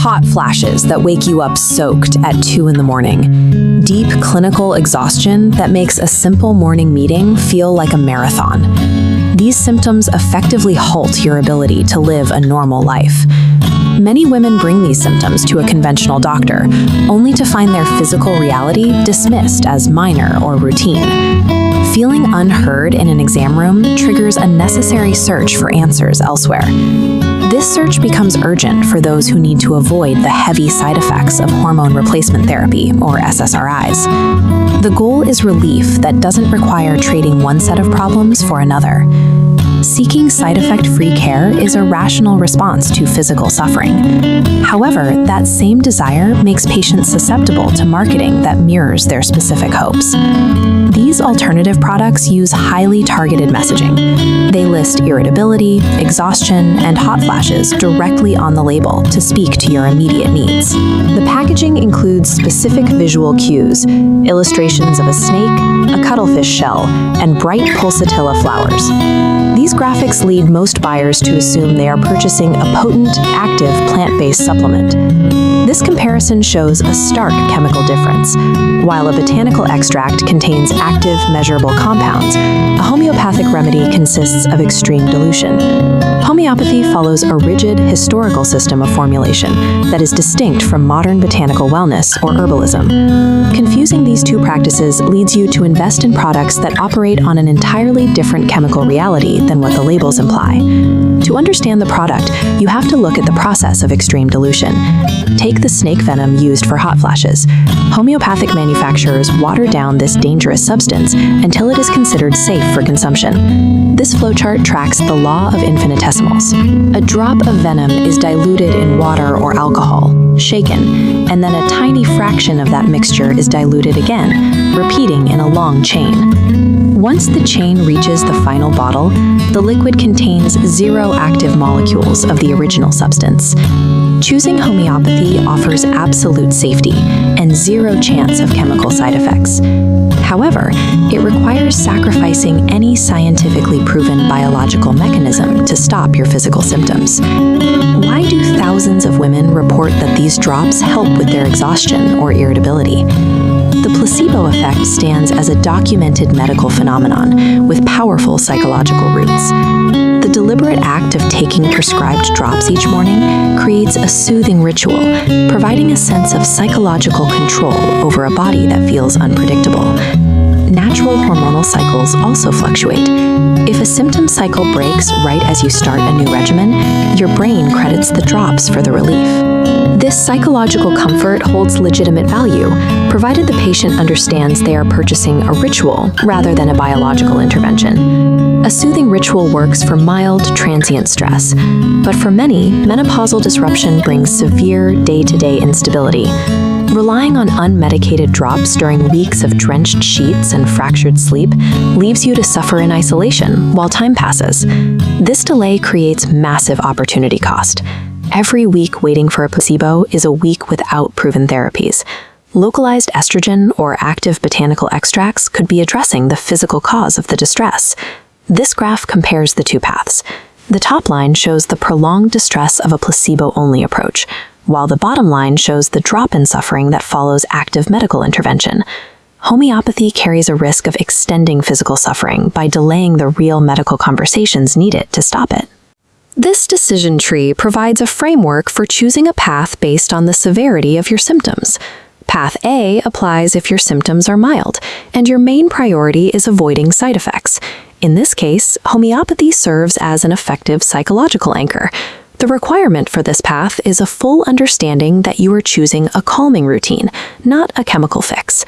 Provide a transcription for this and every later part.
Hot flashes that wake you up soaked at 2 in the morning. Deep clinical exhaustion that makes a simple morning meeting feel like a marathon. These symptoms effectively halt your ability to live a normal life. Many women bring these symptoms to a conventional doctor, only to find their physical reality dismissed as minor or routine. Feeling unheard in an exam room triggers a necessary search for answers elsewhere. This search becomes urgent for those who need to avoid the heavy side effects of hormone replacement therapy, or SSRIs. The goal is relief that doesn't require trading one set of problems for another. Seeking side effect-free care is a rational response to physical suffering. However, that same desire makes patients susceptible to marketing that mirrors their specific hopes. These alternative products use highly targeted messaging. They list irritability, exhaustion, and hot flashes directly on the label to speak to your immediate needs. The packaging includes specific visual cues, illustrations of a snake, a cuttlefish shell, and bright pulsatilla flowers. These graphics lead most buyers to assume they are purchasing a potent, active plant-based supplement. This comparison shows a stark chemical difference. While a botanical extract contains active, measurable compounds, a homeopathic remedy consists of extreme dilution. Homeopathy follows a rigid, historical system of formulation that is distinct from modern botanical wellness or herbalism. Confusing these two practices leads you to invest in products that operate on an entirely different chemical reality than what the labels imply. To understand the product, you have to look at the process of extreme dilution. Take the snake venom used for hot flashes. Homeopathic manufacturers water down this dangerous substance until it is considered safe for consumption. This flowchart tracks the law of infinitesimals. A drop of venom is diluted in water or alcohol, shaken, and then a tiny fraction of that mixture is diluted again, repeating in a long chain. Once the chain reaches the final bottle, the liquid contains 0 active molecules of the original substance. Choosing homeopathy offers absolute safety and 0 chance of chemical side effects. However, it requires sacrificing any scientifically proven biological mechanism to stop your physical symptoms. Why do thousands of women report that these drops help with their exhaustion or irritability? The placebo effect stands as a documented medical phenomenon with powerful psychological roots. The deliberate act of taking prescribed drops each morning creates a soothing ritual, providing a sense of psychological control over a body that feels unpredictable. Natural hormonal cycles also fluctuate. If a symptom cycle breaks right as you start a new regimen, your brain credits the drops for the relief. This psychological comfort holds legitimate value, provided the patient understands they are purchasing a ritual rather than a biological intervention. A soothing ritual works for mild, transient stress, but for many, menopausal disruption brings severe day-to-day instability. Relying on unmedicated drops during weeks of drenched sheets and fractured sleep leaves you to suffer in isolation while time passes. This delay creates massive opportunity cost. Every week waiting for a placebo is a week without proven therapies. Localized estrogen or active botanical extracts could be addressing the physical cause of the distress. This graph compares the two paths. The top line shows the prolonged distress of a placebo-only approach, while the bottom line shows the drop in suffering that follows active medical intervention. Homeopathy carries a risk of extending physical suffering by delaying the real medical conversations needed to stop it. This decision tree provides a framework for choosing a path based on the severity of your symptoms. Path A applies if your symptoms are mild, and your main priority is avoiding side effects. In this case, homeopathy serves as an effective psychological anchor. The requirement for this path is a full understanding that you are choosing a calming routine, not a chemical fix.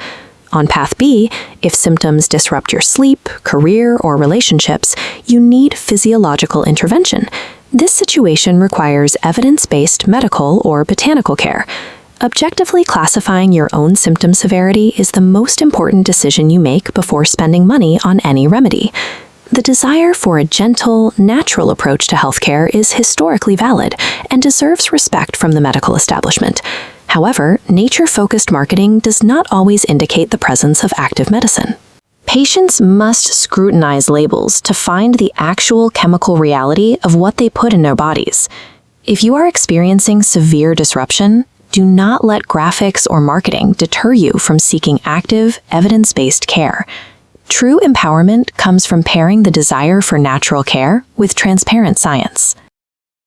On Path B, if symptoms disrupt your sleep, career, or relationships, you need physiological intervention. This situation requires evidence-based medical or botanical care. Objectively classifying your own symptom severity is the most important decision you make before spending money on any remedy. The desire for a gentle, natural approach to healthcare is historically valid and deserves respect from the medical establishment. However, nature-focused marketing does not always indicate the presence of active medicine. Patients must scrutinize labels to find the actual chemical reality of what they put in their bodies. If you are experiencing severe disruption, do not let graphics or marketing deter you from seeking active, evidence-based care. True empowerment comes from pairing the desire for natural care with transparent science.